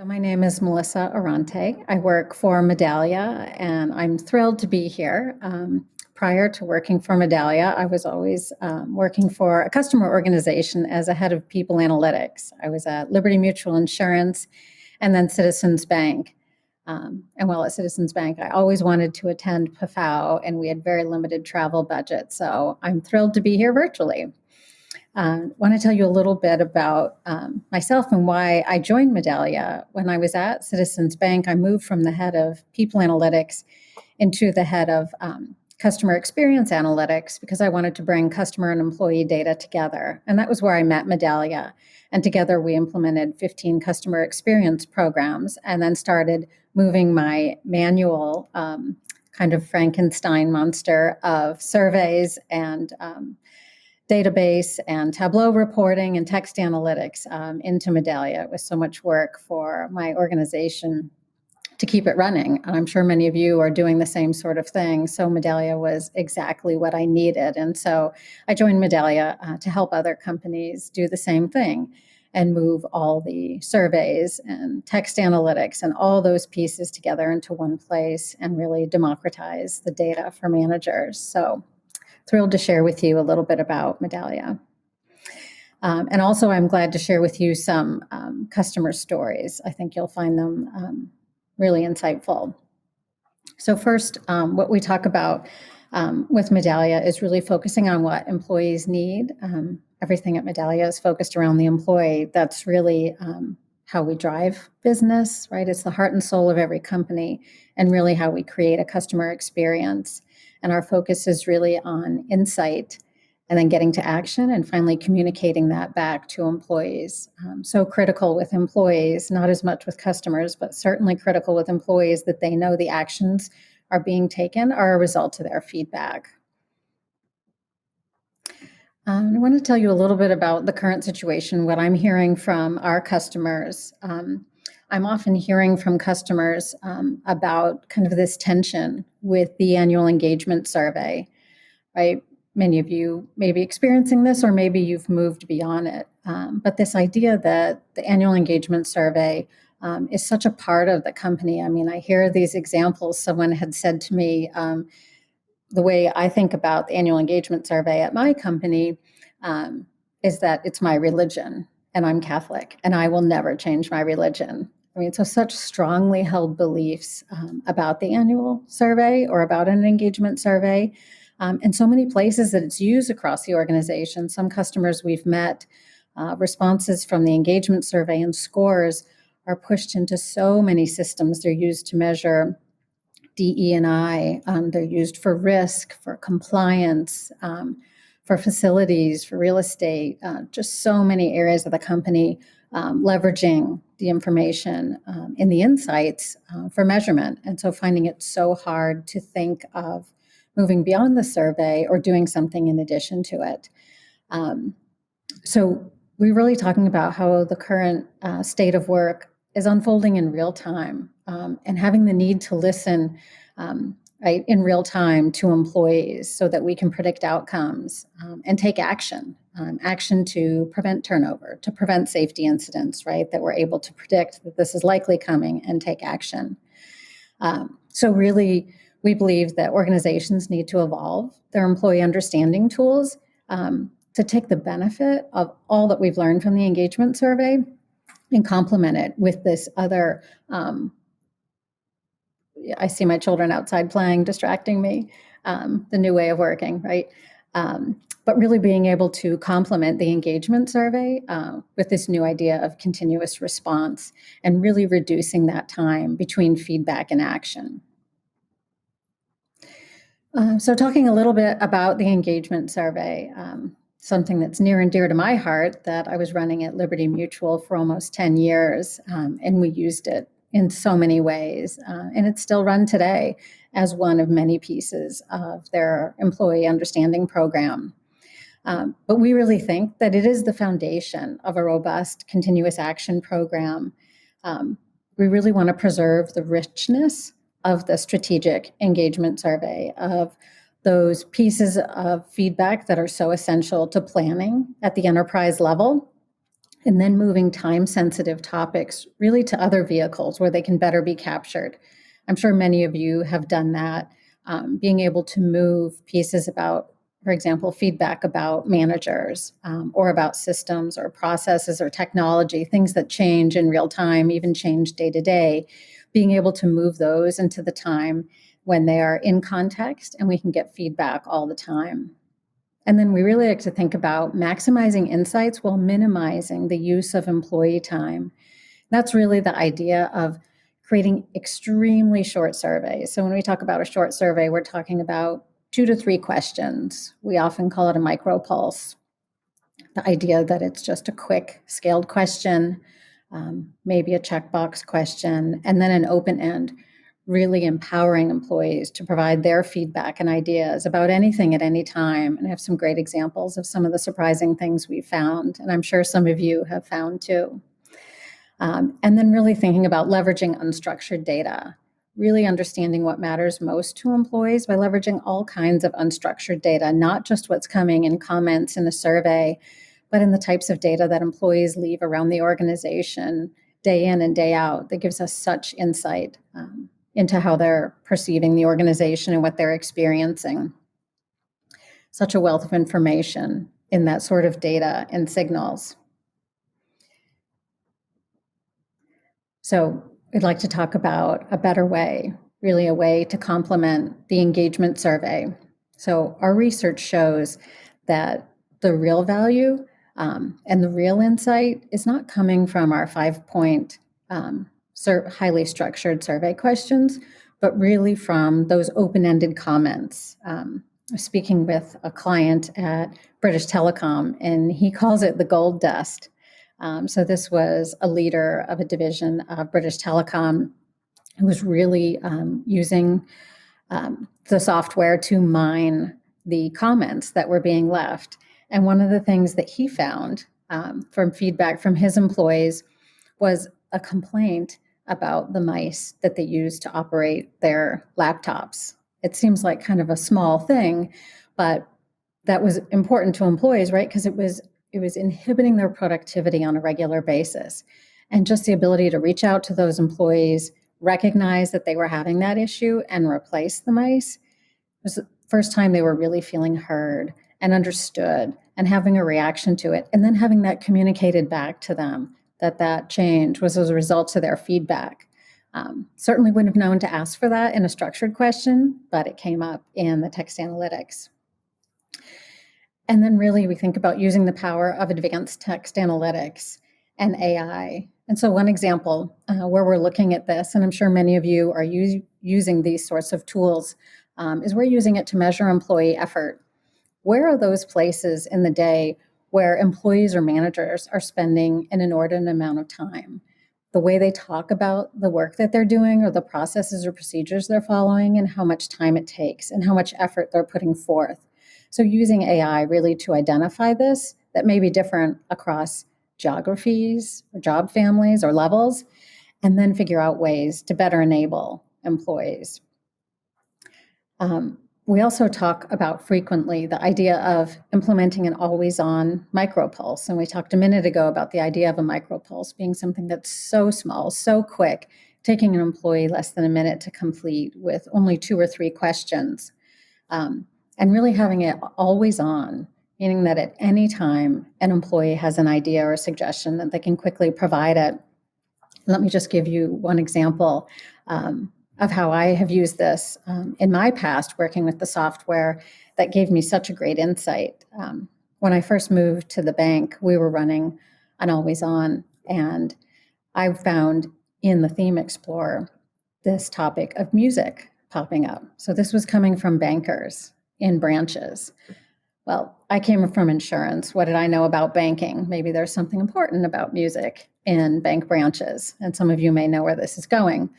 So my name is Melissa Arronte. I work for Medallia, and I'm thrilled to be here. Prior to working for Medallia, I was always working for a customer organization as a head of people analytics. I was at Liberty Mutual Insurance and then Citizens Bank. And while at Citizens Bank, I always wanted to attend PAFOW, and we had very limited travel budget. So I'm thrilled to be here virtually. I want to tell you a little bit about myself and why I joined Medallia. When I was at Citizens Bank, I moved from the head of people analytics into the head of customer experience analytics because I wanted to bring customer and employee data together. And that was where I met Medallia. And together we implemented 15 customer experience programs and then started moving my manual kind of Frankenstein monster of surveys and database and Tableau reporting and text analytics into Medallia. It was so much work for my organization to keep it running. And I'm sure many of you are doing the same sort of thing. So Medallia was exactly what I needed. And so I joined Medallia to help other companies do the same thing and move all the surveys and text analytics and all those pieces together into one place and really democratize the data for managers. So thrilled to share with you a little bit about Medallia. And also, I'm glad to share with you some customer stories. I think you'll find them really insightful. So first, what we talk about with Medallia is really focusing on what employees need. Everything at Medallia is focused around the employee. That's really how we drive business, right? It's the heart and soul of every company and really how we create a customer experience. And our focus is really on insight and then getting to action and finally communicating that back to employees. So critical with employees, not as much with customers, but certainly critical with employees that they know the actions are being taken are a result of their feedback. I want to tell you a little bit about the current situation, what I'm hearing from our customers. I'm often hearing from customers about kind of this tension with the annual engagement survey, right? Many of you may be experiencing this, or maybe you've moved beyond it. But this idea that the annual engagement survey is such a part of the company. I mean, I hear these examples. Someone had said to me, the way I think about the annual engagement survey at my company is that it's my religion, and I'm Catholic, and I will never change my religion. I mean, so such strongly held beliefs about the annual survey or about an engagement survey. And so many places that it's used across the organization. Some customers we've met, responses from the engagement survey and scores are pushed into so many systems. They're used to measure DE&I. They're used for risk, for compliance, for facilities, for real estate, just so many areas of the company leveraging the information in the insights for measurement. And so finding it so hard to think of moving beyond the survey or doing something in addition to it. So we're really talking about how the current state of work is unfolding in real time and having the need to listen right, in real time to employees so that we can predict outcomes and take action, action to prevent turnover, to prevent safety incidents, right, that we're able to predict that this is likely coming and take action. So really, we believe that organizations need to evolve their employee understanding tools to take the benefit of all that we've learned from the engagement survey and complement it with this other, I see my children outside playing, distracting me, the new way of working, right? But really being able to complement the engagement survey with this new idea of continuous response and really reducing that time between feedback and action. So talking a little bit about the engagement survey, something that's near and dear to my heart that I was running at Liberty Mutual for almost 10 years, and we used it in so many ways. And it's still run today as one of many pieces of their employee understanding program. But we really think that it is the foundation of a robust continuous action program. We really want to preserve the richness of the strategic engagement survey, of those pieces of feedback that are so essential to planning at the enterprise level, and then moving time-sensitive topics really to other vehicles where they can better be captured. I'm sure many of you have done that, being able to move pieces about, for example, feedback about managers, or about systems or processes or technology, things that change in real time, even change day to day, being able to move those into the time when they are in context and we can get feedback all the time. And then we really like to think about maximizing insights while minimizing the use of employee time. That's really the idea of creating extremely short surveys. So when we talk about a short survey, we're talking about 2 to 3 questions. We often call it a micro pulse. The idea that it's just a quick scaled question, maybe a checkbox question, and then an open end, really empowering employees to provide their feedback and ideas about anything at any time. And I have some great examples of some of the surprising things we found, and I'm sure some of you have found too. And then really thinking about leveraging unstructured data, really understanding what matters most to employees by leveraging all kinds of unstructured data, not just what's coming in comments in a survey, but in the types of data that employees leave around the organization day in and day out. That gives us such insight into how they're perceiving the organization and what they're experiencing. Such a wealth of information in that sort of data and signals. So we'd like to talk about a better way, really a way to complement the engagement survey. So our research shows that the real value and the real insight is not coming from our 5-point highly structured survey questions, but really from those open-ended comments. Speaking with a client at British Telecom, and he calls it the gold dust. So this was a leader of a division of British Telecom who was really using the software to mine the comments that were being left. And one of the things that he found from feedback from his employees was a complaint about the mice that they use to operate their laptops. It seems like kind of a small thing, but that was important to employees, right? Because it was inhibiting their productivity on a regular basis. And just the ability to reach out to those employees, recognize that they were having that issue and replace the mice was the first time they were really feeling heard and understood and having a reaction to it, and then having that communicated back to them that change was as a result of their feedback. Certainly wouldn't have known to ask for that in a structured question, but it came up in the text analytics. And then really we think about using the power of advanced text analytics and AI. And so one example where we're looking at this, and I'm sure many of you are using these sorts of tools, is we're using it to measure employee effort. Where are those places in the day where employees or managers are spending an inordinate amount of time? The way they talk about the work that they're doing or the processes or procedures they're following, and how much time it takes and how much effort they're putting forth. So using AI really to identify this that may be different across geographies or job families or levels, and then figure out ways to better enable employees. We also talk about frequently the idea of implementing an always-on micropulse. And we talked a minute ago about the idea of a micropulse being something that's so small, so quick, taking an employee less than a minute to complete with only 2 or 3 questions. And really having it always on, meaning that at any time an employee has an idea or a suggestion that they can quickly provide it. Let me just give you one example of how I have used this in my past working with the software that gave me such a great insight. When I first moved to the bank, we were running an always on, and I found in the theme explorer this topic of music popping up. So this was coming from bankers in branches. Well, I came from insurance. What did I know about banking? Maybe there's something important about music in bank branches, and some of you may know where this is going.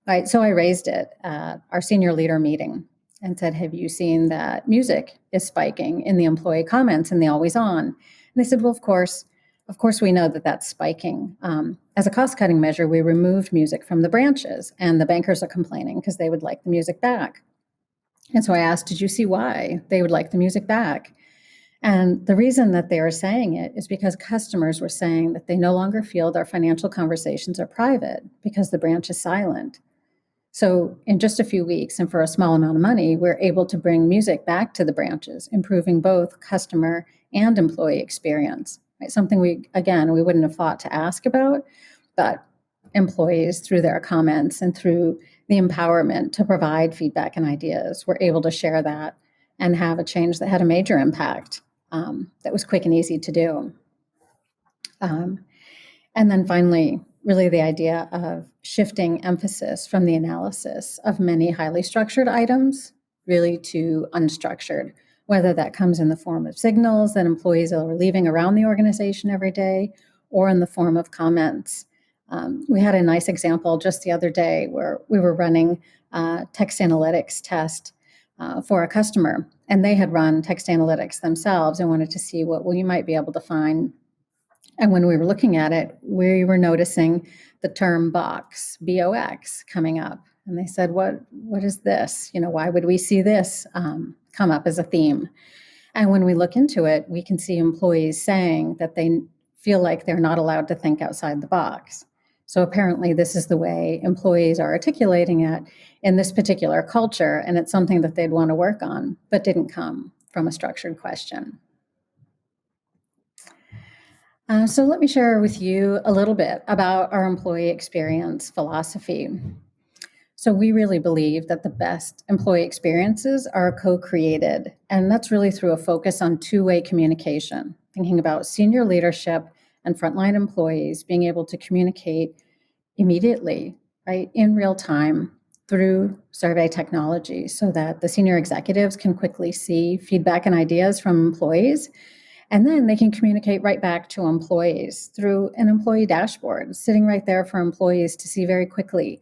Right, so I raised it at our senior leader meeting and said, have you seen that music is spiking in the employee comments and the always on? And they said, well, of course we know that that's spiking. As a cost-cutting measure, we removed music from the branches, and the bankers are complaining because they would like the music back. And so I asked, did you see why they would like the music back? And the reason that they were saying it is because customers were saying that they no longer feel their financial conversations are private because the branch is silent. So in just a few weeks and for a small amount of money, we're able to bring music back to the branches, improving both customer and employee experience. Right? Something we wouldn't have thought to ask about, but employees, through their comments and through the empowerment to provide feedback and ideas, were able to share that and have a change that had a major impact, that was quick and easy to do. And then finally, really the idea of shifting emphasis from the analysis of many highly structured items really to unstructured, whether that comes in the form of signals that employees are leaving around the organization every day or in the form of comments. We had a nice example just the other day where we were running a text analytics test for a customer, and they had run text analytics themselves and wanted to see what we might be able to find. And when we were looking at it, we were noticing the term box, B-O-X, coming up. And they said, what is this? Why would we see this come up as a theme? And when we look into it, we can see employees saying that they feel like they're not allowed to think outside the box. So apparently this is the way employees are articulating it in this particular culture, and it's something that they'd want to work on, but didn't come from a structured question. So let me share with you a little bit about our employee experience philosophy. So we really believe that the best employee experiences are co-created, and that's really through a focus on two-way communication, thinking about senior leadership and frontline employees being able to communicate immediately, right, in real time through survey technology so that the senior executives can quickly see feedback and ideas from employees. And then they can communicate right back to employees through an employee dashboard, sitting right there for employees to see very quickly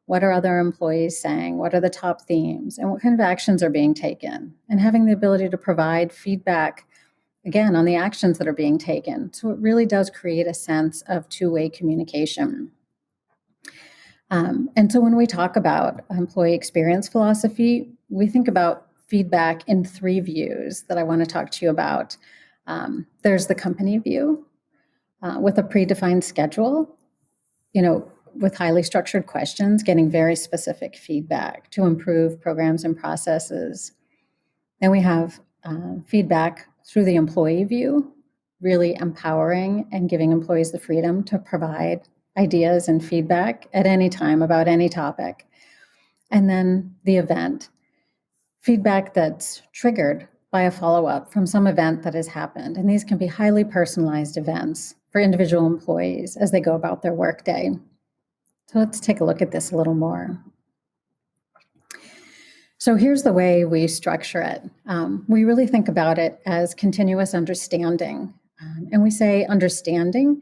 what are other employees saying, what are the top themes, and what kind of actions are being taken, and having the ability to provide feedback, again, on the actions that are being taken. So it really does create a sense of two-way communication. And so when we talk about employee experience philosophy, we think about feedback in three views that I want to talk to you about. There's the company view with a predefined schedule, with highly structured questions, getting very specific feedback to improve programs and processes. Then we have feedback through the employee view, really empowering and giving employees the freedom to provide ideas and feedback at any time about any topic. And then the event, feedback that's triggered by a follow-up from some event that has happened. And these can be highly personalized events for individual employees as they go about their workday. So let's take a look at this a little more. So here's the way we structure it. We really think about it as continuous understanding. And we say understanding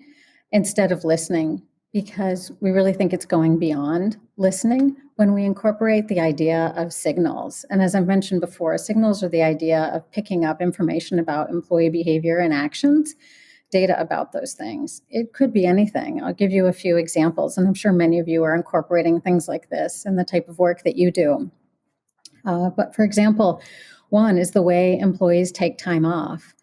instead of listening, because we really think it's going beyond listening when we incorporate the idea of signals. And as I mentioned before, signals are the idea of picking up information about employee behavior and actions, data about those things. It could be anything. I'll give you a few examples, and I'm sure many of you are incorporating things like this in the type of work that you do. But for example, one is the way employees take time off.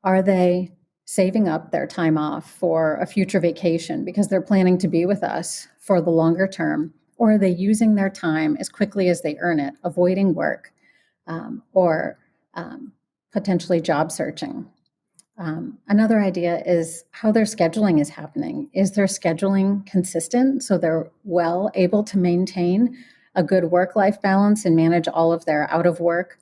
Are they saving up their time off for a future vacation because they're planning to be with us for the longer term? Or are they using their time as quickly as they earn it, avoiding work or potentially job searching? Another idea is how their scheduling is happening. Is their scheduling consistent so they're well able to maintain a good work-life balance and manage all of their out-of-work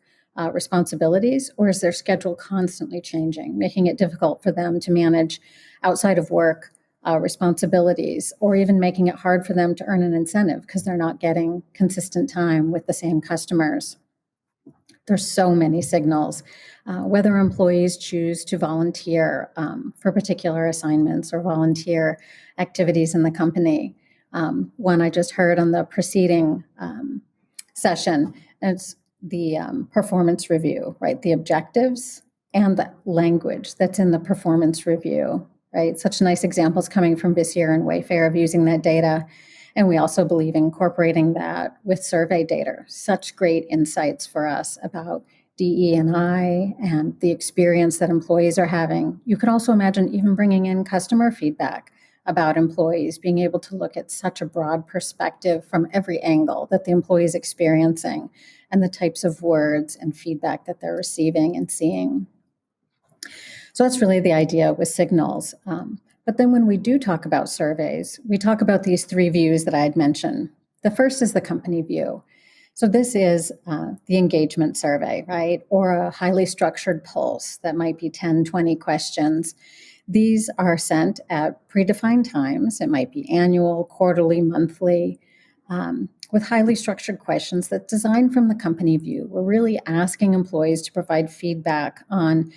responsibilities, or is their schedule constantly changing, making it difficult for them to manage outside of work responsibilities, or even making it hard for them to earn an incentive because they're not getting consistent time with the same customers? There's so many signals. Whether employees choose to volunteer for particular assignments or volunteer activities in the company. One I just heard on the preceding session, it's the performance review, right? The objectives and the language that's in the performance review, right? Such nice examples coming from Visier and Wayfair of using that data. And we also believe incorporating that with survey data. Such great insights for us about DE&I and the experience that employees are having. You could also imagine even bringing in customer feedback about employees, being able to look at such a broad perspective from every angle that the employee is experiencing and the types of words and feedback that they're receiving and seeing. So that's really the idea with signals. But then when we do talk about surveys, we talk about these three views that I had mentioned. The first is the company view. So this is the engagement survey, right? Or a highly structured pulse that might be 10, 20 questions. These are sent at predefined times. It might be annual, quarterly, monthly, with highly structured questions that's designed from the company view. We're really asking employees to provide feedback on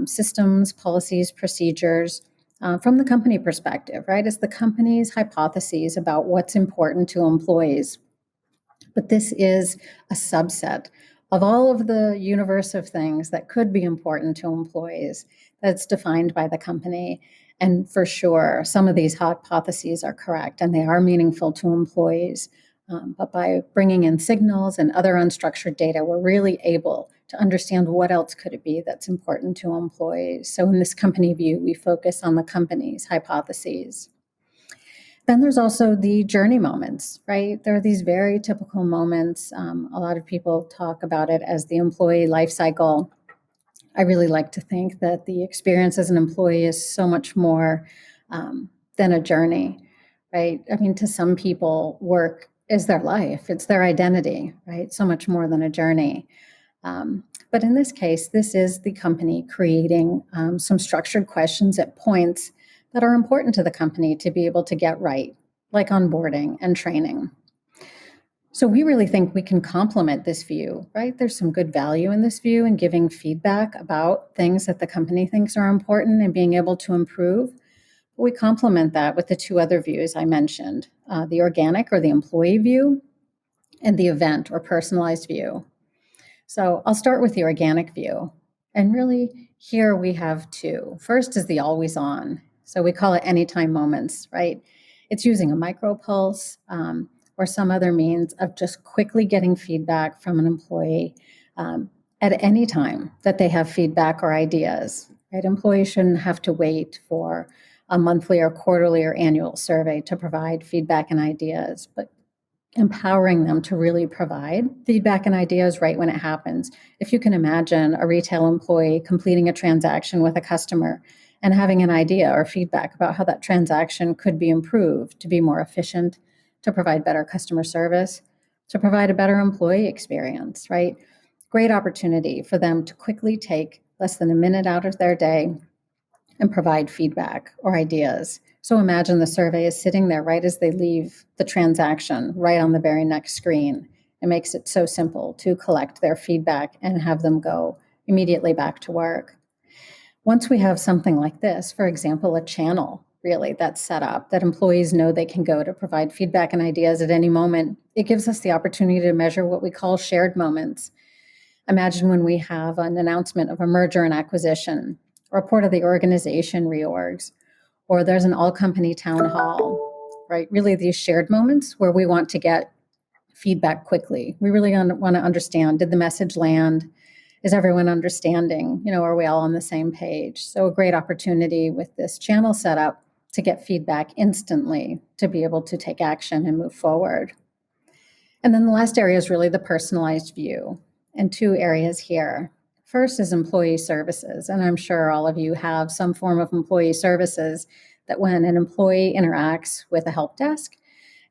systems, policies, procedures from the company perspective, right? It's the company's hypotheses about what's important to employees. But this is a subset of all of the universe of things that could be important to employees that's defined by the company. And for sure, some of these hypotheses are correct and they are meaningful to employees. But by bringing in signals and other unstructured data, we're really able to understand what else could it be that's important to employees. So in this company view, we focus on the company's hypotheses. Then there's also the journey moments, right? There are these very typical moments. A lot of people talk about it as the employee life cycle. I really like to think that the experience as an employee is so much more than a journey, right? I mean, to some people, work is their life. It's their identity, right? So much more than a journey. But in this case, this is the company creating some structured questions at points that are important to the company to be able to get right, like onboarding and training. So we really think we can complement this view, right? There's some good value in this view and giving feedback about things that the company thinks are important and being able to improve. We complement that with the two other views I mentioned, the organic or the employee view and the event or personalized view. So I'll start with the organic view. And really here we have two. First is the always on. So we call it anytime moments, right? It's using a micropulse or some other means of just quickly getting feedback from an employee at any time that they have feedback or ideas, right? Employees shouldn't have to wait for a monthly or quarterly or annual survey to provide feedback and ideas, but empowering them to really provide feedback and ideas right when it happens. If you can imagine a retail employee completing a transaction with a customer and having an idea or feedback about how that transaction could be improved to be more efficient, to provide better customer service, to provide a better employee experience, right? Great opportunity for them to quickly take less than a minute out of their day and provide feedback or ideas. So imagine the survey is sitting there right as they leave the transaction, right on the very next screen. It makes it so simple to collect their feedback and have them go immediately back to work. Once we have something like this, for example, a channel really that's set up that employees know they can go to provide feedback and ideas at any moment, it gives us the opportunity to measure what we call shared moments. Imagine when we have an announcement of a merger and acquisition, a report of the organization reorgs, or there's an all-company town hall, right? Really these shared moments where we want to get feedback quickly. We really want to understand, did the message land? Is everyone understanding? Are we all on the same page? So a great opportunity with this channel setup to get feedback instantly, to be able to take action and move forward. And then the last area is really the personalized view, and two areas here. First is employee services, and I'm sure all of you have some form of employee services that when an employee interacts with a help desk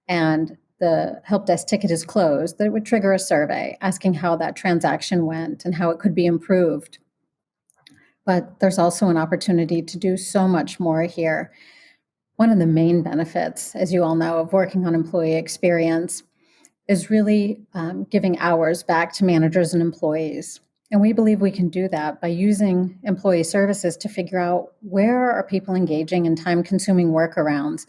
and the help desk ticket is closed, that it would trigger a survey asking how that transaction went and how it could be improved. But there's also an opportunity to do so much more here. One of the main benefits, as you all know, of working on employee experience is really giving hours back to managers and employees. And we believe we can do that by using employee services to figure out where are people engaging in time-consuming workarounds,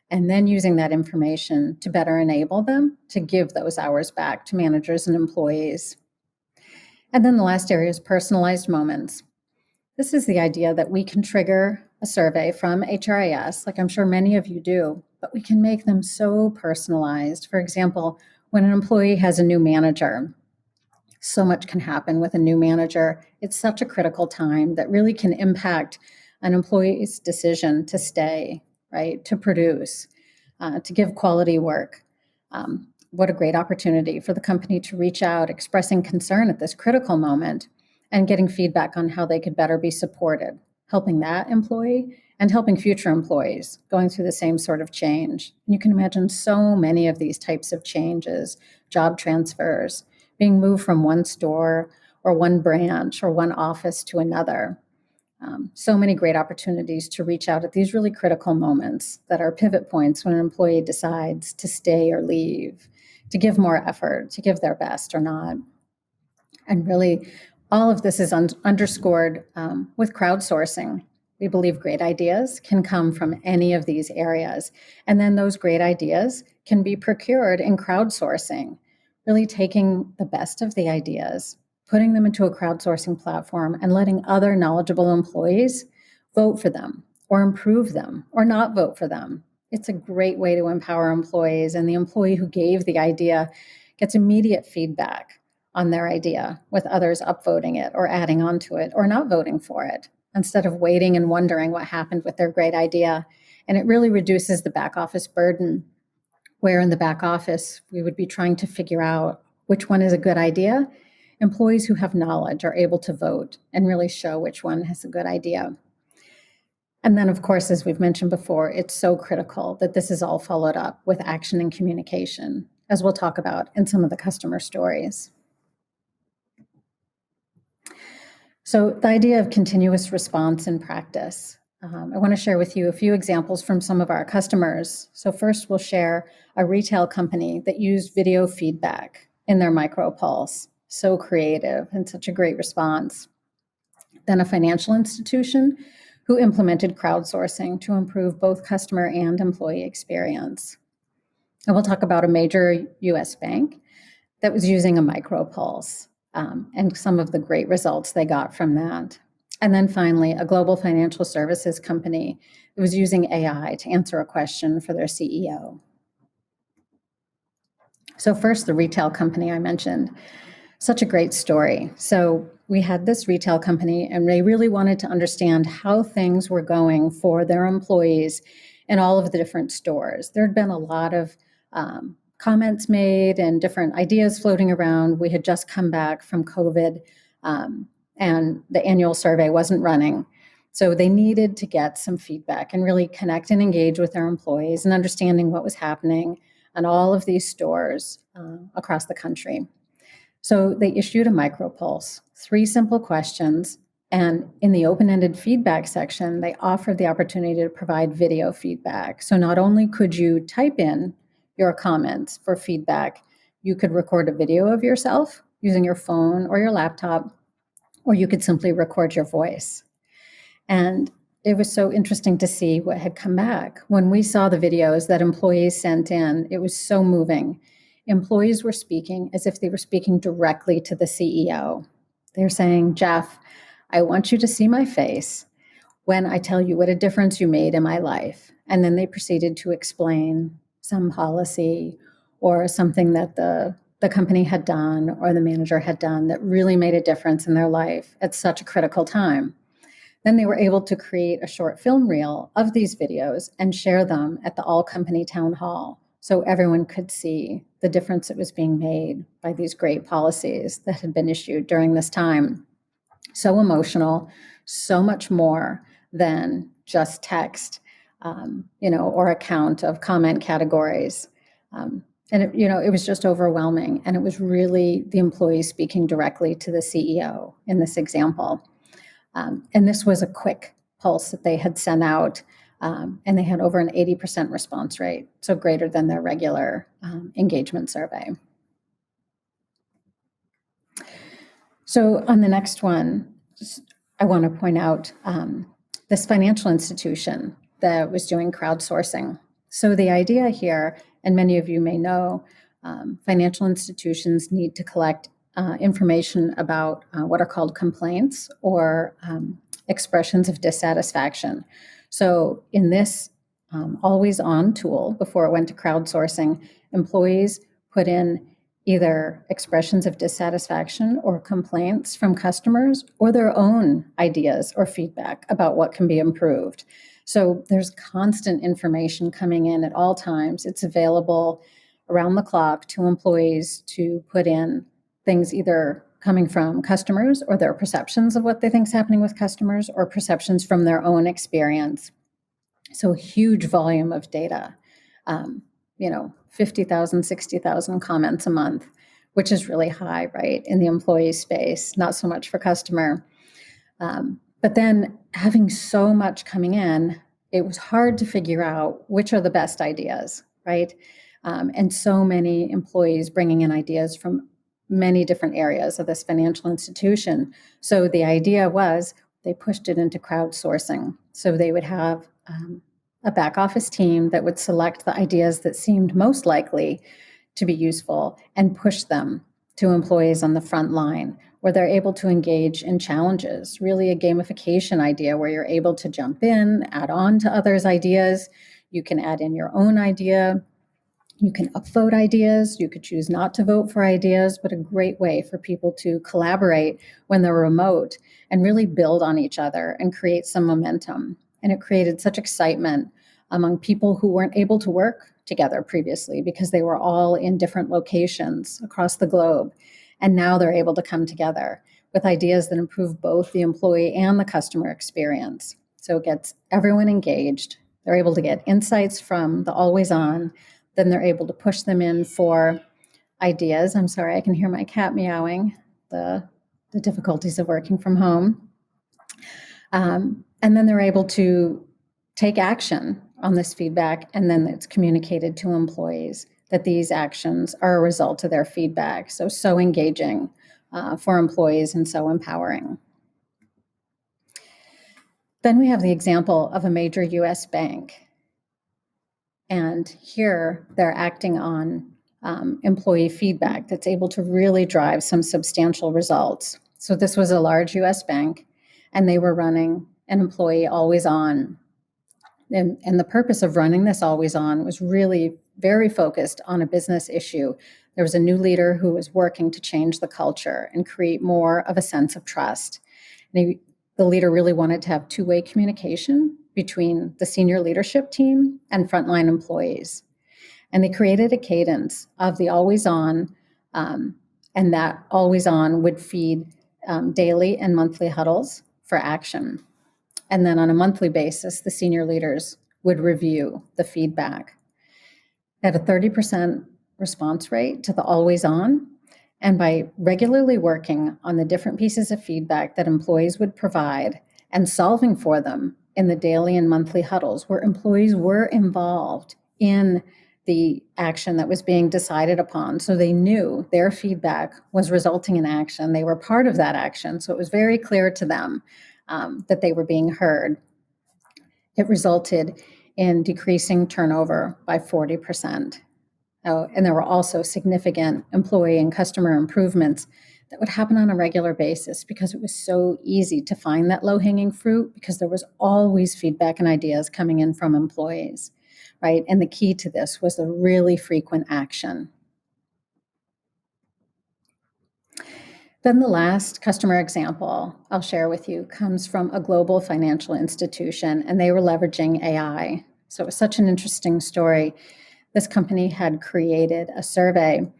and then using that information to better enable them to give those hours back to managers and employees. And then the last area is personalized moments. This is the idea that we can trigger a survey from HRIS, like I'm sure many of you do, but we can make them so personalized. For example, when an employee has a new manager, So much can happen with a new manager. It's such a critical time that really can impact an employee's decision to stay, right, to produce, to give quality work. What a great opportunity for the company to reach out, expressing concern at this critical moment and getting feedback on how they could better be supported, helping that employee and helping future employees going through the same sort of change. And you can imagine so many of these types of changes, job transfers, being moved from one store or one branch or one office to another. So many great opportunities to reach out at these really critical moments that are pivot points when an employee decides to stay or leave, to give more effort, to give their best or not. And really, all of this is underscored with crowdsourcing. We believe great ideas can come from any of these areas. And then those great ideas can be procured in crowdsourcing, really taking the best of the ideas, putting them into a crowdsourcing platform, and letting other knowledgeable employees vote for them or improve them or not vote for them. It's a great way to empower employees, and the employee who gave the idea gets immediate feedback on their idea, with others upvoting it or adding on to it or not voting for it, instead of waiting and wondering what happened with their great idea. And it really reduces the back office burden, where in the back office, we would be trying to figure out which one is a good idea. Employees who have knowledge are able to vote and really show which one has a good idea. And then, of course, as we've mentioned before, it's so critical that this is all followed up with action and communication, as we'll talk about in some of the customer stories. So the idea of continuous response in practice. I want to share with you a few examples from some of our customers. So first, we'll share a retail company that used video feedback in their micropulse. So creative and such a great response. Then a financial institution who implemented crowdsourcing to improve both customer and employee experience. And we'll talk about a major US bank that was using a micropulse and some of the great results they got from that. And then finally, a global financial services company that was using AI to answer a question for their CEO. So first, the retail company I mentioned. Such a great story. So we had this retail company, and they really wanted to understand how things were going for their employees in all of the different stores. There had been a lot of comments made and different ideas floating around. We had just come back from COVID, and the annual survey wasn't running. So they needed to get some feedback and really connect and engage with their employees and understanding what was happening in all of these stores across the country. So they issued a micropulse, 3 simple questions, and in the open-ended feedback section, they offered the opportunity to provide video feedback. So not only could you type in your comments for feedback, you could record a video of yourself using your phone or your laptop, or you could simply record your voice. And it was so interesting to see what had come back. When we saw the videos that employees sent in, it was so moving. Employees were speaking as if they were speaking directly to the CEO. They're saying, "Jeff, I want you to see my face when I tell you what a difference you made in my life." And then they proceeded to explain some policy or something that the company had done or the manager had done that really made a difference in their life at such a critical time. Then they were able to create a short film reel of these videos and share them at the all-company town hall, so everyone could see the difference that was being made by these great policies that had been issued during this time. So emotional, so much more than just text, or a count of comment categories. And it was just overwhelming. And it was really the employees speaking directly to the CEO in this example. And this was a quick pulse that they had sent out. And they had over an 80% response rate, so greater than their regular engagement survey. So on the next one, I want to point out this financial institution that was doing crowdsourcing. So the idea here, and many of you may know, financial institutions need to collect information about what are called complaints or expressions of dissatisfaction. So in this always-on tool, before it went to crowdsourcing, employees put in either expressions of dissatisfaction or complaints from customers or their own ideas or feedback about what can be improved. So there's constant information coming in at all times. It's available around the clock to employees to put in things either coming from customers or their perceptions of what they think is happening with customers or perceptions from their own experience. So huge volume of data, 50,000, 60,000 comments a month, which is really high, right, in the employee space, not so much for customer. But then having so much coming in, it was hard to figure out which are the best ideas, right? And so many employees bringing in ideas from many different areas of this financial institution. So the idea was they pushed it into crowdsourcing. So they would have a back office team that would select the ideas that seemed most likely to be useful and push them to employees on the front line, where they're able to engage in challenges, really a gamification idea where you're able to jump in, add on to others' ideas. You can add in your own idea. You can upvote ideas. You could choose not to vote for ideas, but a great way for people to collaborate when they're remote and really build on each other and create some momentum. And it created such excitement among people who weren't able to work together previously because they were all in different locations across the globe. And now they're able to come together with ideas that improve both the employee and the customer experience. So it gets everyone engaged. They're able to get insights from the always on. Then they're able to push them in for ideas. I'm sorry, I can hear my cat meowing, the difficulties of working from home. And then they're able to take action on this feedback, and then it's communicated to employees that these actions are a result of their feedback. So engaging for employees and so empowering. Then we have the example of a major US bank. And here they're acting on employee feedback that's able to really drive some substantial results. So this was a large US bank, and they were running an employee always on. And the purpose of running this always on was really very focused on a business issue. There was a new leader who was working to change the culture and create more of a sense of trust. And the leader really wanted to have two-way communication between the senior leadership team and frontline employees. And they created a cadence of the always on, and that always on would feed daily and monthly huddles for action. And then on a monthly basis, the senior leaders would review the feedback. At a 30% response rate to the always on, and by regularly working on the different pieces of feedback that employees would provide and solving for them in the daily and monthly huddles where employees were involved in the action that was being decided upon. So they knew their feedback was resulting in action. They were part of that action. So it was very clear to them that they were being heard. It resulted in decreasing turnover by 40%. And there were also significant employee and customer improvements that would happen on a regular basis because it was so easy to find that low-hanging fruit because there was always feedback and ideas coming in from employees, right? And the key to this was the really frequent action. Then the last customer example I'll share with you comes from a global financial institution, and they were leveraging AI. So it was such an interesting story. This company had created a survey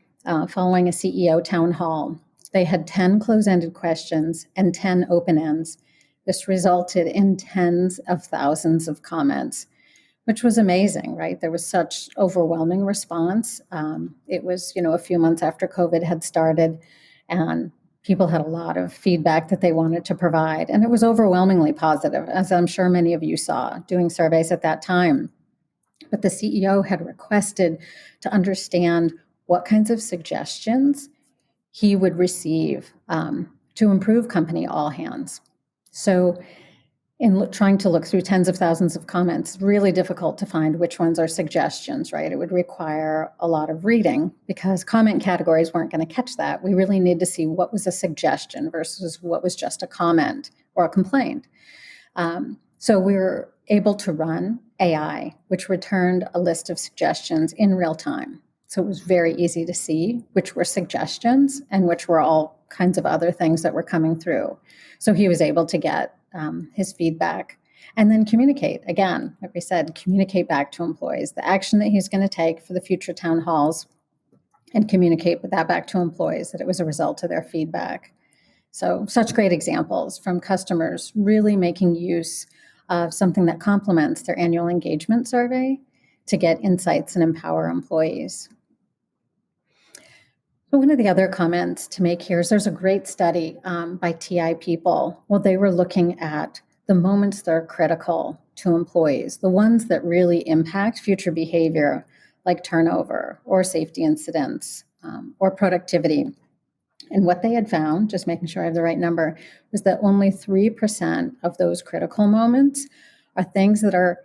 following a CEO town hall. They had 10 close-ended questions and 10 open-ends. This resulted in tens of thousands of comments, which was amazing, right? There was such overwhelming response. It was, a few months after COVID had started, and people had a lot of feedback that they wanted to provide. And it was overwhelmingly positive, as I'm sure many of you saw doing surveys at that time. But the CEO had requested to understand what kinds of suggestions he would receive to improve company all hands. So in trying to look through tens of thousands of comments, really difficult to find which ones are suggestions, right? It would require a lot of reading because comment categories weren't going to catch that. We really need to see what was a suggestion versus what was just a comment or a complaint. So we were able to run AI, which returned a list of suggestions in real time. So it was very easy to see which were suggestions and which were all kinds of other things that were coming through. So he was able to get his feedback and then communicate. Again, like we said, communicate back to employees the action that he's going to take for the future town halls and communicate that back to employees, that it was a result of their feedback. So such great examples from customers really making use of something that complements their annual engagement survey to get insights and empower employees. So one of the other comments to make here is there's a great study by TI People. Well, they were looking at the moments that are critical to employees, the ones that really impact future behavior, like turnover or safety incidents or productivity. And what they had found, just making sure I have the right number, was that only 3% of those critical moments are things that are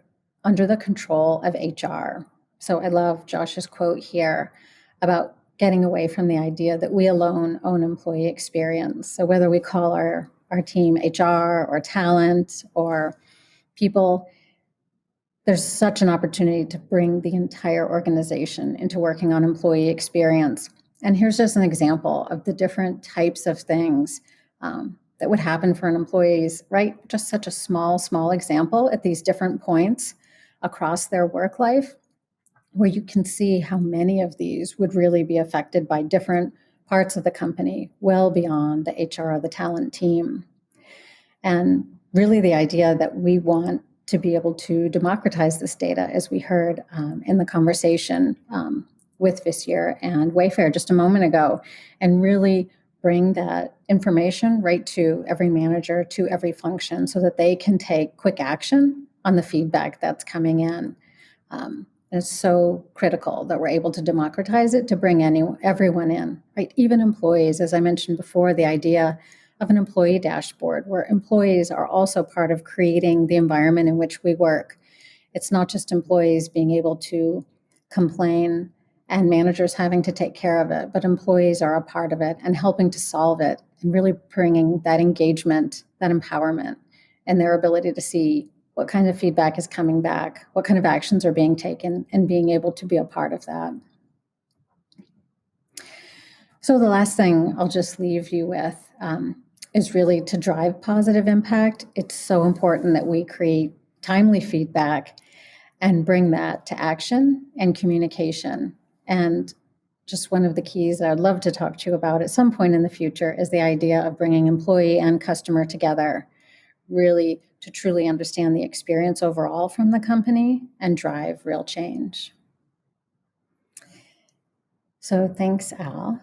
under the control of HR. So I love Josh's quote here about getting away from the idea that we alone own employee experience. So whether we call our team HR or talent or people, there's such an opportunity to bring the entire organization into working on employee experience. And here's just an example of the different types of things that would happen for an employee's, right? Just such a small example at these different points across their work life, where you can see how many of these would really be affected by different parts of the company, well beyond the HR or the talent team. And really the idea that we want to be able to democratize this data, as we heard in the conversation with Visier and Wayfair just a moment ago, and really bring that information right to every manager, to every function, so that they can take quick action on the feedback that's coming in. It's so critical that we're able to democratize it to bring everyone in, right? Even employees, as I mentioned before, the idea of an employee dashboard where employees are also part of creating the environment in which we work. It's not just employees being able to complain and managers having to take care of it, but employees are a part of it and helping to solve it and really bringing that engagement, that empowerment, and their ability to see what kind of feedback is coming back, what kind of actions are being taken, and being able to be a part of that. So the last thing I'll just leave you with is really to drive positive impact. It's so important that we create timely feedback and bring that to action and communication. And just one of the keys that I'd love to talk to you about at some point in the future is the idea of bringing employee and customer together, really to truly understand the experience overall from the company and drive real change. So thanks, Al.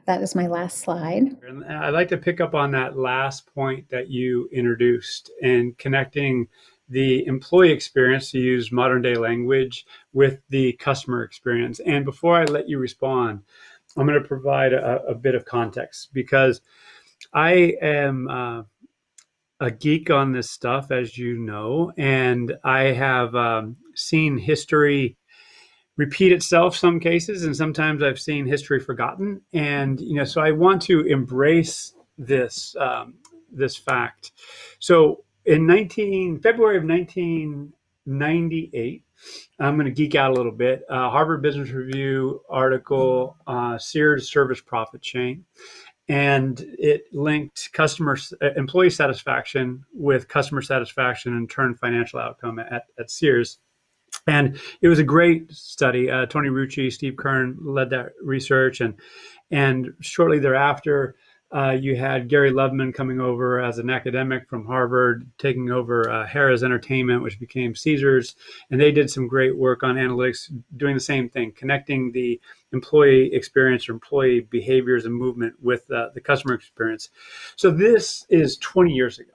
That is my last slide. And I'd like to pick up on that last point that you introduced and connecting the employee experience, to use modern day language, with the customer experience. And before I let you respond, I'm going to provide a bit of context, because I am a geek on this stuff, as you know, and I have seen history repeat itself some cases, and sometimes I've seen history forgotten. And so I want to embrace this this fact. So in February of 1998, I'm going to geek out a little bit. Harvard Business Review article, Sears Service Profit Chain, and it linked employee satisfaction with customer satisfaction and in turn financial outcome at Sears. And it was a great study. Tony Rucci, Steve Kern led that research, and shortly thereafter, you had Gary Loveman coming over as an academic from Harvard, taking over Harrah's Entertainment, which became Caesars, and they did some great work on analytics, doing the same thing, connecting the employee experience or employee behaviors and movement with the customer experience. So this is 20 years ago.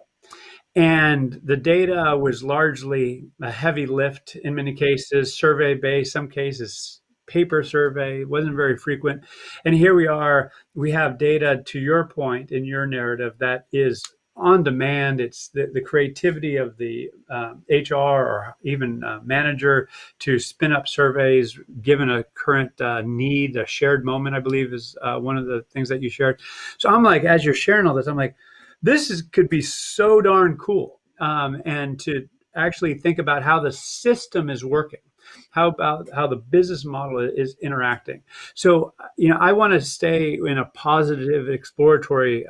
And the data was largely a heavy lift in many cases, survey-based, some cases paper survey, wasn't very frequent. And here we are, we have data, to your point in your narrative, that is on demand. It's the creativity of the HR or even manager to spin up surveys given a current need, a shared moment, I believe is one of the things that you shared. So I'm like, as you're sharing all this, I'm like, could be so darn cool. And to actually think about how the system is working. How about how the business model is interacting? So, I want to stay in a positive, exploratory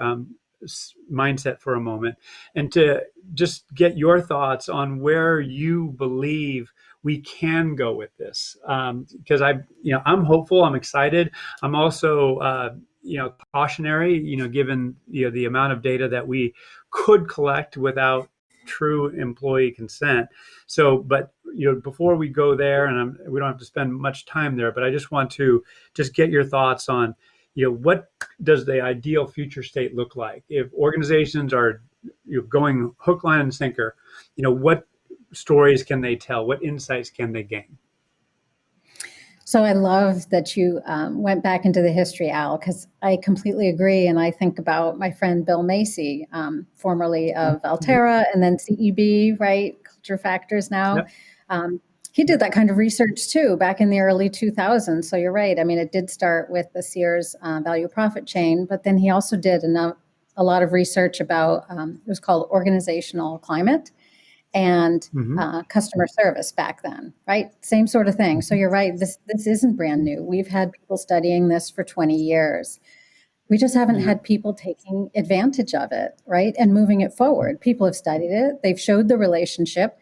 mindset for a moment, and to just get your thoughts on where you believe we can go with this. Because I'm hopeful, I'm excited. I'm also, cautionary, given, the amount of data that we could collect without true employee consent. So, but before we go there, and we don't have to spend much time there, but I just want to just get your thoughts on, what does the ideal future state look like if organizations are going hook, line, and sinker? What stories can they tell? What insights can they gain? So I love that you went back into the history, Al, because I completely agree. And I think about my friend Bill Macy, formerly of Mhm. Altera and then CEB, right? Culture Factors now. Yep. Um, he did Yep. that kind of research too back in the early 2000s. So you're right. I mean, it did start with the Sears value profit chain, but then he also did a lot of research about, it was called organizational climate and Hmm. customer service back then, right? Same sort of thing. So Hmm. you're right. This isn't brand new. We've had people studying this for 20 years. We just haven't Yeah. had people taking advantage of it, right? And moving it forward. People have studied it. They've showed the relationship.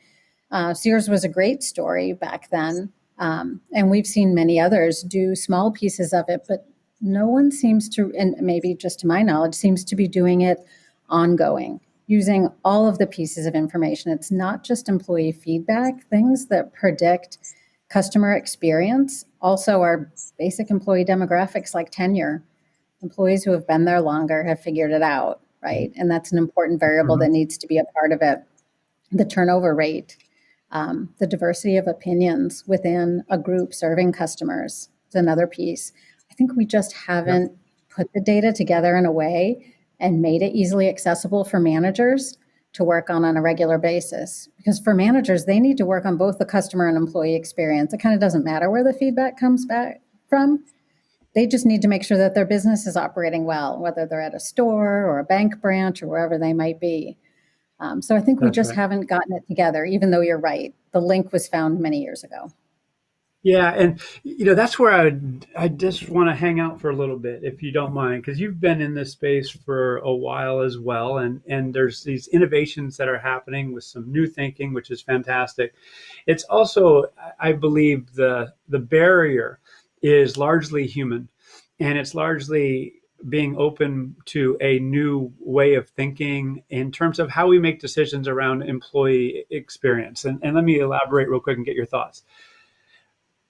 Sears was a great story back then. And we've seen many others do small pieces of it, but no one seems to, and maybe just to my knowledge, seems to be doing it ongoing, using all of the pieces of information. It's not just employee feedback, things that predict customer experience, also our basic employee demographics like tenure. Employees who have been there longer have figured it out, right? And that's an important variable Hmm. that needs to be a part of it. The turnover rate, the diversity of opinions within a group serving customers is another piece. I think we just Yep. haven't put the data together in a way and made it easily accessible for managers to work on a regular basis. Because for managers, they need to work on both the customer and employee experience. It kind of doesn't matter where the feedback comes back from. They just need to make sure that their business is operating well, whether they're at a store or a bank branch or wherever they might be. So I think we That's just right. haven't gotten it together, even though you're right. The link was found many years ago. Yeah, and that's where I just want to hang out for a little bit, if you don't mind, because you've been in this space for a while as well, and there's these innovations that are happening with some new thinking, which is fantastic. It's also, I believe, the barrier is largely human, and it's largely being open to a new way of thinking in terms of how we make decisions around employee experience. And let me elaborate real quick and get your thoughts.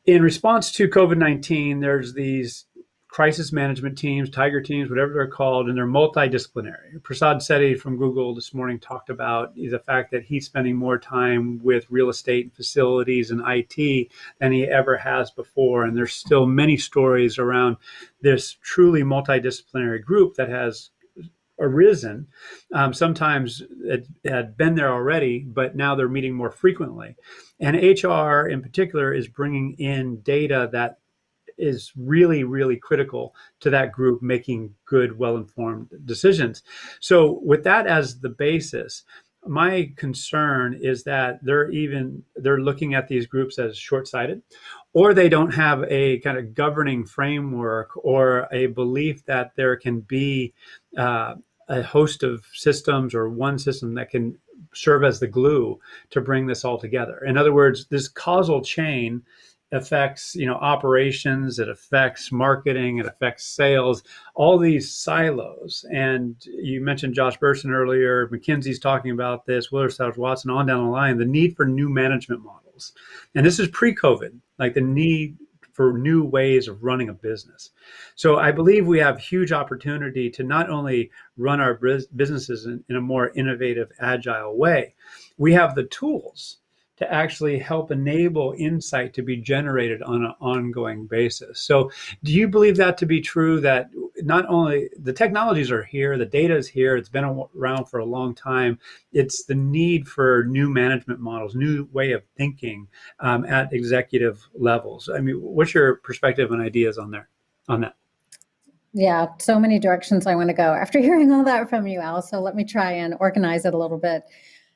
In response to COVID-19, there's these crisis management teams, tiger teams, whatever they're called, and they're multidisciplinary. Prasad Sethi from Google this morning talked about the fact that he's spending more time with real estate and facilities and IT than he ever has before. And there's still many stories around this truly multidisciplinary group that has arisen. Sometimes it had been there already, but now they're meeting more frequently. And HR in particular is bringing in data that is really, really critical to that group making good, well informed decisions. So, with that as the basis, my concern is that they're looking at these groups as short-sighted, or they don't have a kind of governing framework or a belief that there can be uh, a host of systems or one system that can serve as the glue to bring this all together. In other words, this causal chain affects operations, it affects marketing, it affects sales, all these silos. And you mentioned Josh Bersin earlier, McKinsey's talking about this, Willerstowers Watson, on down the line, the need for new management models. And this is pre-COVID, like the need for new ways of running a business. So I believe we have huge opportunity to not only run our businesses in a more innovative, agile way, we have the tools to actually help enable insight to be generated on an ongoing basis. So, do you believe that to be true? That not only the technologies are here, the data is here, it's been around for a long time. It's the need for new management models, new way of thinking at executive levels. I mean, what's your perspective and ideas on there, on that? Yeah, so many directions I want to go after hearing all that from you, Al. So let me try and organize it a little bit.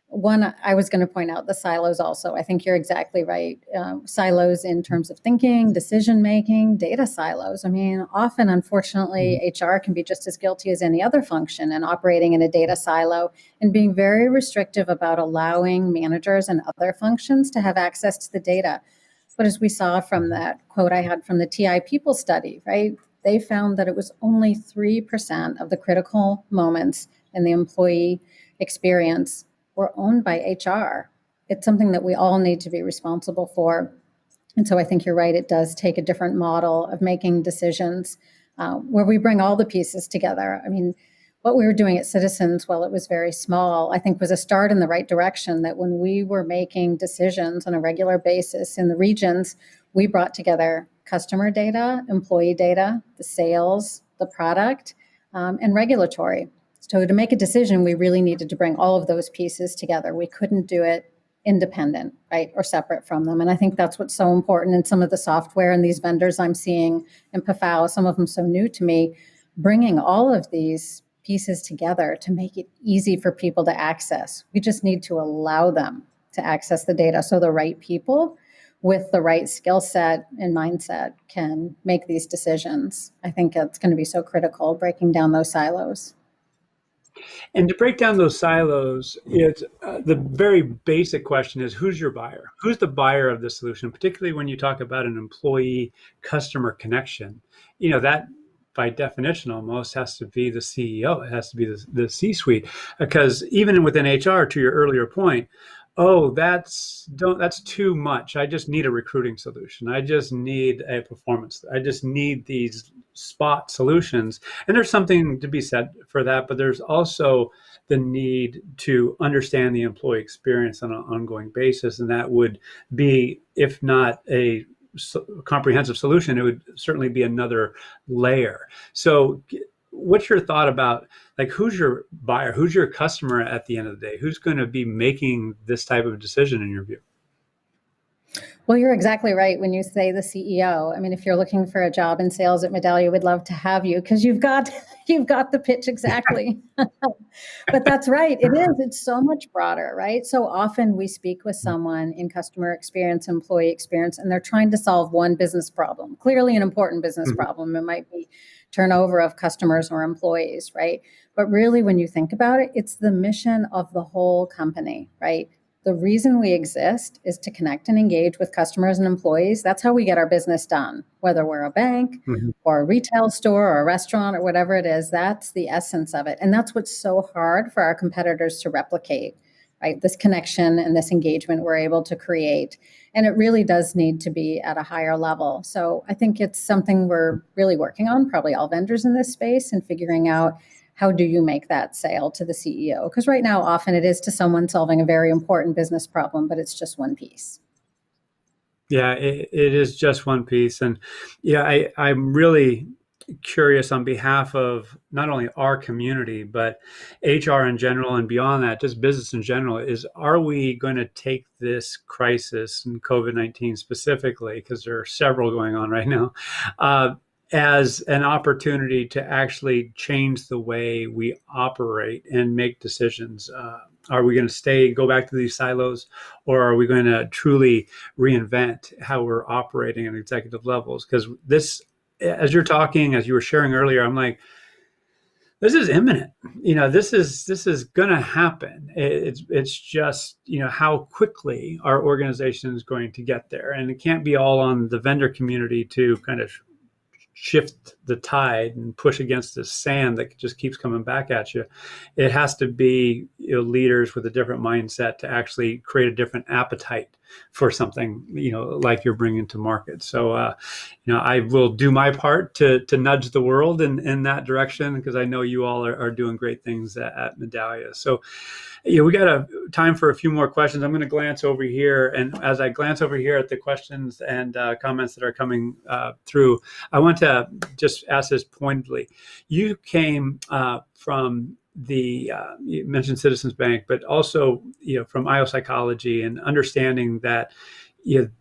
one, I was going to point out the silos also. I think you're exactly right. Silos in terms of thinking, decision making, data silos. I mean, often, unfortunately, HR can be just as guilty as any other function in operating in a data silo and being very restrictive about allowing managers and other functions to have access to the data. But as we saw from that quote I had from the TI People study, right, they found that it was only 3% of the critical moments in the employee experience were owned by HR. It's something that we all need to be responsible for. And so I think you're right. It does take a different model of making decisions where we bring all the pieces together. I mean, what we were doing at Citizens, while it was very small, I think was a start in the right direction, that when we were making decisions on a regular basis in the regions, we brought together customer data, employee data, the sales, the product, and regulatory. So to make a decision, we really needed to bring all of those pieces together. We couldn't do it independent, right, or separate from them. And I think that's what's so important in some of the software and these vendors I'm seeing in PAFOW, some of them so new to me, bringing all of these pieces together to make it easy for people to access. We just need to allow them to access the data so the right people with the right skill set and mindset can make these decisions. I think it's going to be so critical, breaking down those silos. And to break down those silos, it's the very basic question is, who's your buyer? Who's the buyer of the solution? Particularly when you talk about an employee customer connection, that by definition almost has to be the CEO. It has to be the C-suite, because even within HR, to your earlier point, oh, that's too much. I just need a recruiting solution. I just need a performance. I just need these spot solutions. And there's something to be said for that, but there's also the need to understand the employee experience on an ongoing basis. And that would be, if not a comprehensive solution, it would certainly be another layer. So what's your thought about, like, who's your buyer? Who's your customer at the end of the day? Who's going to be making this type of decision in your view? Well, you're exactly right when you say the CEO. I mean, if you're looking for a job in sales at Medallia, we'd love to have you because you've got the pitch exactly. But that's right. It is. It's so much broader, right? So often we speak with someone in customer experience, employee experience, and they're trying to solve one business problem, clearly an important business problem. It might be turnover of customers or employees, right? But really, when you think about it, it's the mission of the whole company, right? The reason we exist is to connect and engage with customers and employees. That's how we get our business done, whether we're a bank or a retail store or a restaurant or whatever it is. That's the essence of it. And that's what's so hard for our competitors to replicate, right? This connection and this engagement we're able to create. And it really does need to be at a higher level. So I think it's something we're really working on, probably all vendors in this space, and figuring out, how do you make that sale to the CEO? Because right now, often it is to someone solving a very important business problem, but it's just one piece. Yeah, it is just one piece. And I'm really curious on behalf of not only our community, but HR in general and beyond that, just business in general, is, are we going to take this crisis and COVID-19 specifically, because there are several going on right now, as an opportunity to actually change the way we operate and make decisions? Are we going to go back to these silos, or are we going to truly reinvent how we're operating at executive levels? Because this, as you're talking, as you were sharing earlier, I'm like, this is imminent. This is going to happen. It's just, how quickly our organization is going to get there. And it can't be all on the vendor community to kind of shift the tide and push against this sand that just keeps coming back at you. It has to be leaders with a different mindset to actually create a different appetite for something, like you're bringing to market. So, I will do my part to nudge the world in that direction, because I know you all are doing great things at Medallia. So, we got a time for a few more questions. I'm going to glance over here. And as I glance over here at the questions and comments that are coming through, I want to just ask this pointedly. You came from you mentioned Citizens Bank, but also, from IO Psychology, and understanding that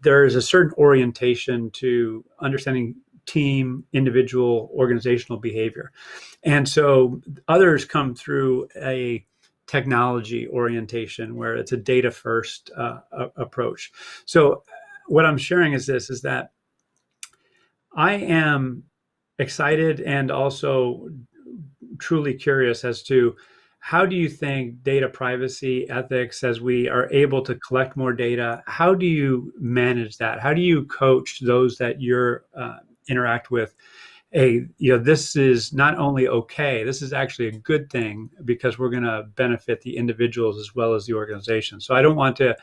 there is a certain orientation to understanding team, individual, organizational behavior. And so others come through a technology orientation, where it's a data first approach. So what I'm sharing is this, is that I am excited and also truly curious as to how do you think data privacy ethics, as we are able to collect more data, how do you manage that? How do you coach those that you're interact with? This is not only okay, this is actually a good thing because we're going to benefit the individuals as well as the organization. So I don't want to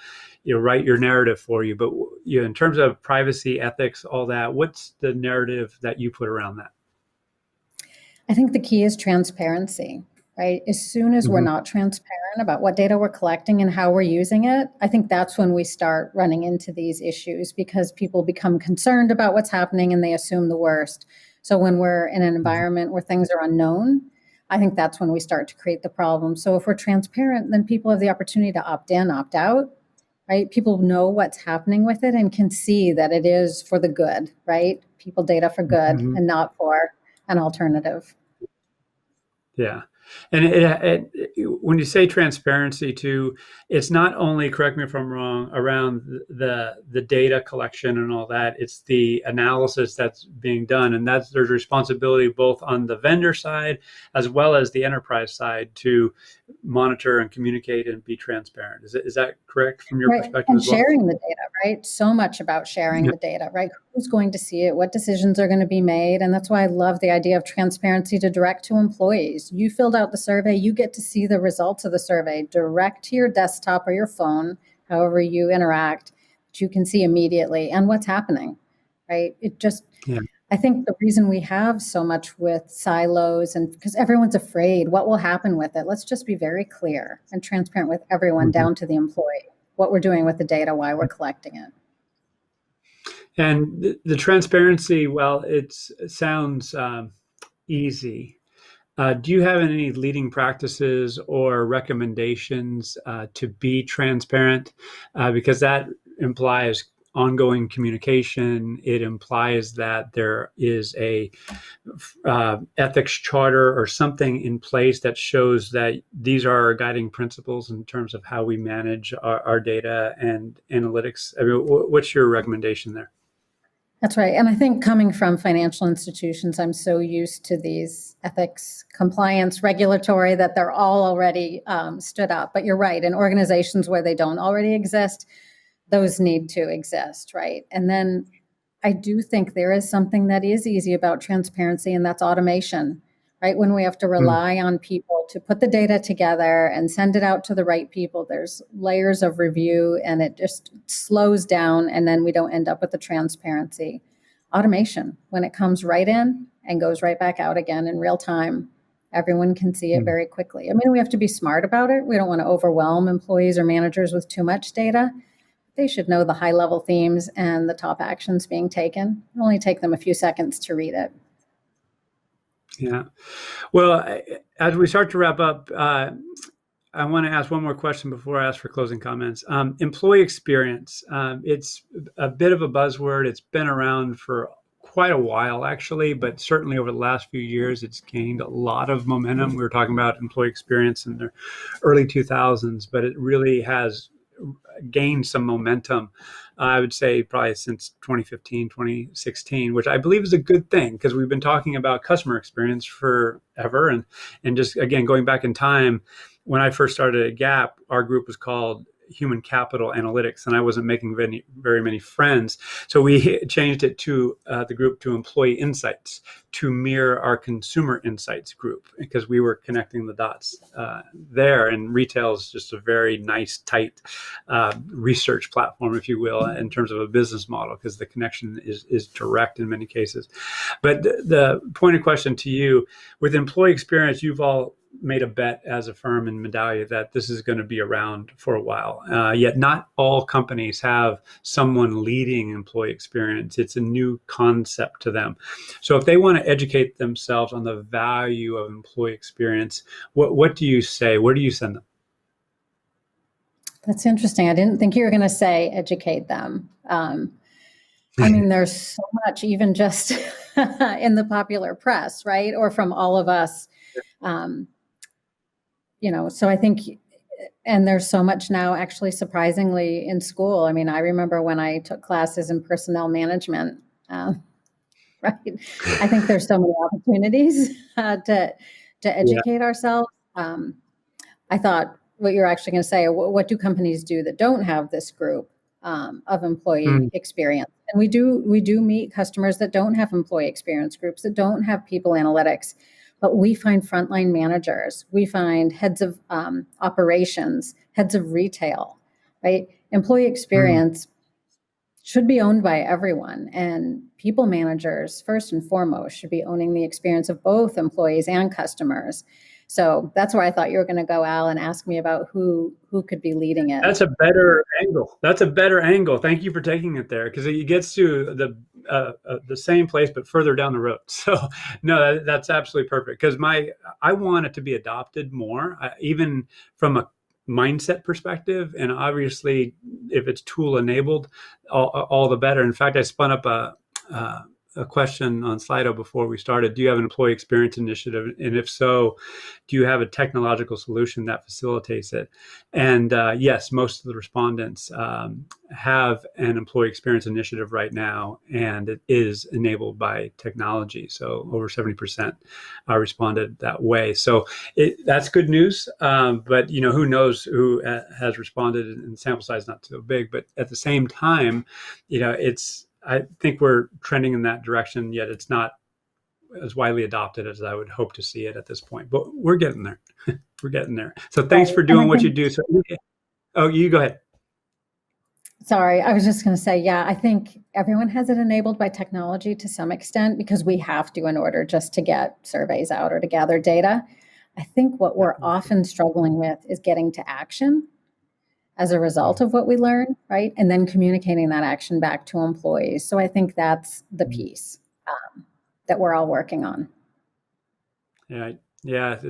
write your narrative for you, but in terms of privacy, ethics, all that, what's the narrative that you put around that? I think the key is transparency, right? As soon as we're Mm-hmm. not transparent about what data we're collecting and how we're using it, I think that's when we start running into these issues, because people become concerned about what's happening and they assume the worst. So when we're in an environment where things are unknown, I think that's when we start to create the problem. So if we're transparent, then people have the opportunity to opt in, opt out, right? People know what's happening with it and can see that it is for the good, right? People data for good Mm-hmm. and not for an alternative. Yeah. And when you say transparency too, it's not only, correct me if I'm wrong, around the data collection and all that, it's the analysis that's being done. And there's responsibility both on the vendor side as well as the enterprise side to monitor and communicate and be transparent. Is that correct from your Right. perspective And as well? sharing the data, right? So much about sharing Yeah. the data, right? Who's going to see it? What decisions are going to be made? And that's why I love the idea of transparency to direct to employees. You filled out the survey, you get to see the results of the survey direct to your desktop or your phone, however you interact, that you can see immediately and what's happening, right? Yeah. I think the reason we have so much with silos, and because everyone's afraid what will happen with it, let's just be very clear and transparent with everyone Mm-hmm. down to the employee, what we're doing with the data, why we're collecting it. And the transparency, well, it sounds easy. Do you have any leading practices or recommendations to be transparent? Because that implies ongoing communication. It implies that there is a ethics charter or something in place that shows that these are our guiding principles in terms of how we manage our data and analytics. I mean, what's your recommendation there? That's right. And I think coming from financial institutions, I'm so used to these ethics, compliance, regulatory, that they're all already stood up. But you're right. In organizations where they don't already exist, those need to exist, right? And then I do think there is something that is easy about transparency, and that's automation, right? When we have to rely on people to put the data together and send it out to the right people, there's layers of review and it just slows down, and then we don't end up with the transparency. Automation, when it comes right in and goes right back out again in real time, everyone can see it very quickly. I mean, we have to be smart about it. We don't want to overwhelm employees or managers with too much data. They should know the high level themes and the top actions being taken. It'll only take them a few seconds to read it. Yeah. Well, as we start to wrap up, I want to ask one more question before I ask for closing comments. Employee experience. It's a bit of a buzzword. It's been around for quite a while, actually, but certainly over the last few years, it's gained a lot of momentum. We were talking about employee experience in the early 2000s, but it really has gained some momentum, I would say probably since 2015, 2016, which I believe is a good thing because we've been talking about customer experience forever. And just, again, going back in time, when I first started at Gap, our group was called Human Capital Analytics, and I wasn't making very many friends. So we changed it to the group to Employee Insights to mirror our Consumer Insights group because we were connecting the dots there. And retail is just a very nice, tight research platform, if you will, in terms of a business model because the connection is direct in many cases. But the pointed question to you, with employee experience, you've all made a bet as a firm in Medallia that this is going to be around for a while. Yet not all companies have someone leading employee experience. It's a new concept to them. So if they want to educate themselves on the value of employee experience, what do you say? Where do you send them? That's interesting. I didn't think you were going to say educate them. I mean, there's so much, even just in the popular press, right? Or from all of us. So I think, and there's so much now actually surprisingly in school. I mean, I remember when I took classes in personnel management, right? I think there's so many opportunities to Yeah. educate ourselves. I thought what you're actually going to say, what do companies do that don't have this group of employee Mm. experience? And we do meet customers that don't have employee experience groups, that don't have people analytics, but we find frontline managers, we find heads of operations, heads of retail, right? Employee Mm. experience should be owned by everyone. And people managers, first and foremost, should be owning the experience of both employees and customers. So that's where I thought you were going to go, Al, and ask me about who could be leading it. That's a better angle. That's a better angle. Thank you for taking it there, because it gets to the same place but further down the road. So no, that's absolutely perfect, because I want it to be adopted more, even from a mindset perspective, and obviously if it's tool enabled, all the better. In fact, I spun up a question on Slido before we started. Do you have an employee experience initiative? And if so, do you have a technological solution that facilitates it? And yes, most of the respondents have an employee experience initiative right now, and it is enabled by technology. So over 70% responded that way. So that's good news. But who knows who has responded, and sample size not so big. But at the same time, I think we're trending in that direction, yet it's not as widely adopted as I would hope to see it at this point. But we're getting there. We're getting there. So thanks Right. for And I doing what you think, do. So, oh, you go ahead. sorry, I was just going to say, yeah, I think everyone has it enabled by technology to some extent because we have to in order just to get surveys out or to gather data. I think what we're often struggling with is getting to action as a result of what we learn, right? And then communicating that action back to employees. So I think that's the piece that we're all working on. Yeah, yeah.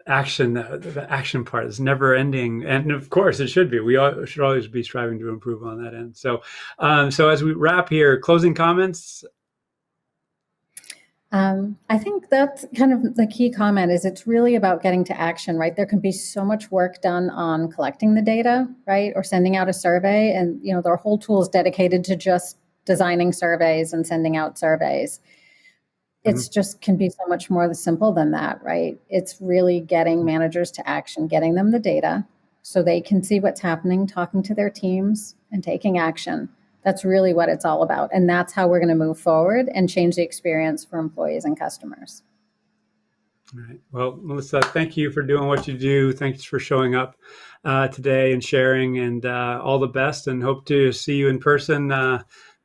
Action, the action part is never ending, and of course it should be. Should always be striving to improve on that end. So, so as we wrap here, closing comments. I think that's kind of the key comment is it's really about getting to action, right? There can be so much work done on collecting the data, right? Or sending out a survey. And, there are whole tools dedicated to just designing surveys and sending out surveys. It's just can be so much more simple than that, right? It's really getting managers to action, getting them the data so they can see what's happening, talking to their teams and taking action. That's really what it's all about. And that's how we're going to move forward and change the experience for employees and customers. All right. Well, Melissa, thank you for doing what you do. Thanks for showing up today and sharing, and all the best, and hope to see you in person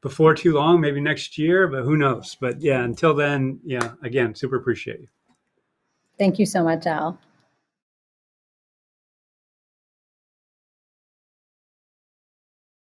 before too long, maybe next year, but who knows? But yeah, until then, yeah, again, super appreciate you. Thank you so much, Al.